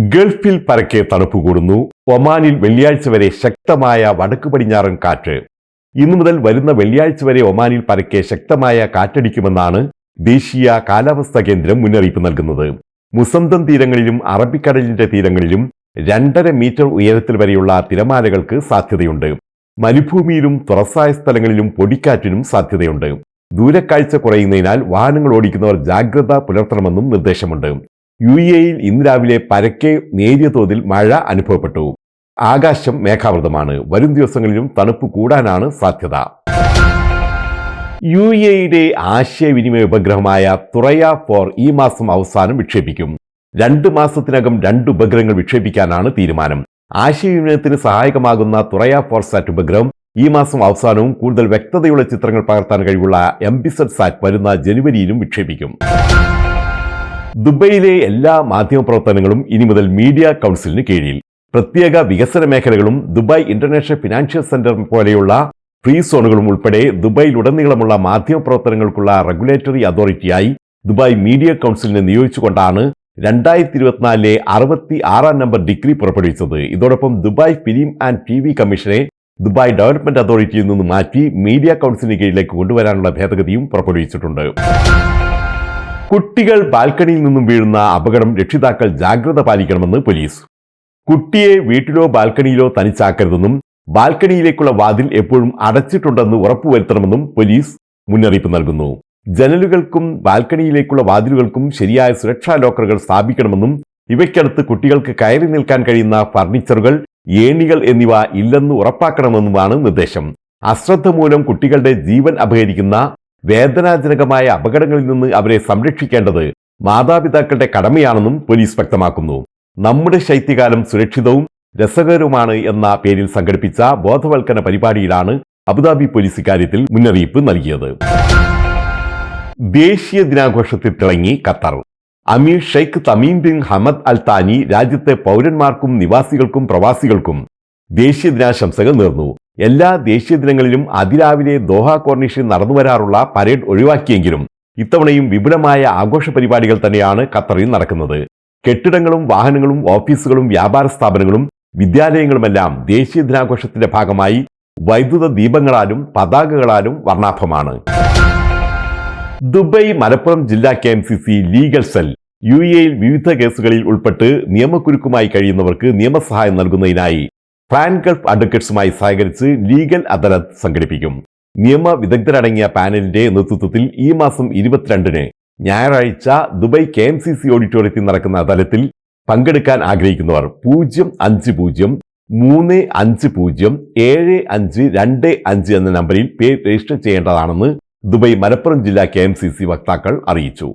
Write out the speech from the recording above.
ഗൾഫിൽ പരക്കെ തണുപ്പ് കൂടുന്നു. ഒമാനിൽ വെള്ളിയാഴ്ച വരെ ശക്തമായ വടക്ക് പടിഞ്ഞാറൻ കാറ്റ്. ഇന്നു മുതൽ വരുന്ന വെള്ളിയാഴ്ച വരെ ഒമാനിൽ പരക്കെ ശക്തമായ കാറ്റടിക്കുമെന്നാണ് ദേശീയ കാലാവസ്ഥാ കേന്ദ്രം മുന്നറിയിപ്പ് നൽകുന്നത്. മുസന്തം തീരങ്ങളിലും അറബിക്കടലിന്റെ തീരങ്ങളിലും 2.5 മീറ്റർ ഉയരത്തിൽ വരെയുള്ള തിരമാലകൾക്ക് സാധ്യതയുണ്ട്. മരുഭൂമിയിലും തുറസായ സ്ഥലങ്ങളിലും പൊടിക്കാറ്റിനും സാധ്യതയുണ്ട്. ദൂരക്കാഴ്ച കുറയുന്നതിനാൽ വാഹനങ്ങൾ ഓടിക്കുന്നവർ ജാഗ്രത പുലർത്തണമെന്നും നിർദ്ദേശമുണ്ട്. UAEയിൽ ഇന്ന് രാവിലെ പരക്കെ നേരിയ തോതിൽ മഴ അനുഭവപ്പെട്ടു. ആകാശം മേഘാവൃതമാണ്. വരും ദിവസങ്ങളിലും തണുപ്പ് കൂടാനാണ് സാധ്യത. UAEയുടെ ആശയവിനിമയ ഉപഗ്രഹമായ തുറയ 4 ഈ മാസം അവസാനം വിക്ഷേപിക്കും. 2 മാസത്തിനകം 2 ഉപഗ്രഹങ്ങൾ വിക്ഷേപിക്കാനാണ് തീരുമാനം. ആശയവിനിമയത്തിന് സഹായകമാകുന്ന തുറയ 4 സാറ്റ് ഉപഗ്രഹം ഈ മാസം അവസാനവും കൂടുതൽ വ്യക്തതയുള്ള ചിത്രങ്ങൾ പകർത്താൻ കഴിവുള്ള MBSAT സാറ്റ് വരുന്ന ജനുവരിയിലും വിക്ഷേപിക്കും. ദുബൈയിലെ എല്ലാ മാധ്യമപ്രവർത്തനങ്ങളും ഇനി മുതൽ മീഡിയ കൗൺസിലിന് കീഴിൽ. പ്രത്യേക വികസന മേഖലകളും ദുബായ് ഇന്റർനാഷണൽ ഫിനാൻഷ്യൽ സെന്റർ പോലെയുള്ള ഫ്രീ സോണുകളും ഉൾപ്പെടെ ദുബായിലുടനീളമുള്ള മാധ്യമപ്രവർത്തനങ്ങൾക്കുള്ള റെഗുലേറ്ററി അതോറിറ്റിയായി ദുബായ് മീഡിയ കൗൺസിലിനെ നിയോഗിച്ചുകൊണ്ടാണ് 2024 66 നമ്പർ ഡിഗ്രി പുറപ്പെടുവിച്ചത്. ഇതോടൊപ്പം ദുബായ് ഫിലിം ആൻഡ് TV കമ്മീഷനെ ദുബായ് ഡെവലപ്മെന്റ് അതോറിറ്റിയിൽ നിന്ന് മാറ്റി മീഡിയ കൗൺസിലിന് കീഴിലേക്ക് കൊണ്ടുവരാനുള്ള ഭേദഗതിയും പുറപ്പെടുവിച്ചിട്ടുണ്ട്. കുട്ടികൾ ബാൽക്കണിയിൽ നിന്നും വീഴുന്ന അപകടം രക്ഷിതാക്കൾ ജാഗ്രത പാലിക്കണമെന്ന് പോലീസ്. കുട്ടിയെ വീട്ടിലോ ബാൽക്കണിയിലോ തനിച്ചാക്കരുതെന്നും ബാൽക്കണിയിലേക്കുള്ള വാതിൽ എപ്പോഴും അടച്ചിട്ടുണ്ടെന്ന് ഉറപ്പുവരുത്തണമെന്നും പോലീസ് മുന്നറിയിപ്പ് നൽകുന്നു. ജനലുകൾക്കും ബാൽക്കണിയിലേക്കുള്ള വാതിലുകൾക്കും ശരിയായ സുരക്ഷാ ലോക്കറുകൾ സ്ഥാപിക്കണമെന്നും ഇവയ്ക്കടുത്ത് കുട്ടികൾക്ക് കയറി നിൽക്കാൻ കഴിയുന്ന ഫർണിച്ചറുകൾ, ഏണികൾ എന്നിവ ഇല്ലെന്ന് ഉറപ്പാക്കണമെന്നുമാണ് നിർദ്ദേശം. അശ്രദ്ധ മൂലം കുട്ടികളുടെ ജീവൻ അപഹരിക്കുന്ന വേദനാജനകമായ അപകടങ്ങളിൽ നിന്ന് അവരെ സംരക്ഷിക്കേണ്ടത് മാതാപിതാക്കളുടെ കടമയാണെന്നും പോലീസ് വ്യക്തമാക്കുന്നു. നമ്മുടെ ശൈത്യകാലം സുരക്ഷിതവും രസകരവുമാണ് എന്ന പേരിൽ സംഘടിപ്പിച്ച ബോധവൽക്കരണ പരിപാടിയിലാണ് അബുദാബി പോലീസ് ഇക്കാര്യത്തിൽ മുന്നറിയിപ്പ് നൽകിയത്. ദേശീയ ദിനാഘോഷത്തിൽ തിളങ്ങി ഖത്തർ. അമീർ Sheikh Tamim bin Hamad Al താനി രാജ്യത്തെ പൗരന്മാർക്കും നിവാസികൾക്കും പ്രവാസികൾക്കും ദേശീയ ദിനാശംസകൾ നേർന്നു. എല്ലാ ദേശീയ ദിനങ്ങളിലും അതിരാവിലെ ദോഹ കോർണിഷിൽ നടന്നുവരാറുള്ള പരേഡ് ഒഴിവാക്കിയെങ്കിലും ഇത്തവണയും വിപുലമായ ആഘോഷ പരിപാടികൾ തന്നെയാണ് ഖത്തറിൽ നടക്കുന്നത്. കെട്ടിടങ്ങളും വാഹനങ്ങളും ഓഫീസുകളും വ്യാപാര സ്ഥാപനങ്ങളും വിദ്യാലയങ്ങളുമെല്ലാം ദേശീയ ദിനാഘോഷത്തിന്റെ ഭാഗമായി വൈദ്യുത ദീപങ്ങളാലും പതാകകളാലും വർണ്ണാഭമാണ്. ദുബൈ മലപ്പുറം ജില്ലാ KMCC ലീഗൽ സെൽ UAEയിൽ വിവിധ കേസുകളിൽ ഉൾപ്പെട്ട് നിയമക്കുരുക്കുമായി കഴിയുന്നവർക്ക് നിയമസഹായം നൽകുന്നതിനായി പാൻ ഗൾഫ് അഡ്വക്കേറ്റ്സുമായി സഹകരിച്ച് ലീഗൽ അദാലത്ത് സംഘടിപ്പിക്കും. നിയമ വിദഗ്ധരടങ്ങിയ പാനലിന്റെ നേതൃത്വത്തിൽ ഈ മാസം 22-ന് ഞായറാഴ്ച ദുബൈ KMCC ഓഡിറ്റോറിയത്തിൽ നടക്കുന്ന അദാലത്തിൽ പങ്കെടുക്കാൻ ആഗ്രഹിക്കുന്നവർ 05035075225 എന്ന നമ്പറിൽ പേര് രജിസ്റ്റർ ചെയ്യേണ്ടതാണെന്ന് ദുബൈ മലപ്പുറം ജില്ലാ KMCC വക്താക്കൾ അറിയിച്ചു.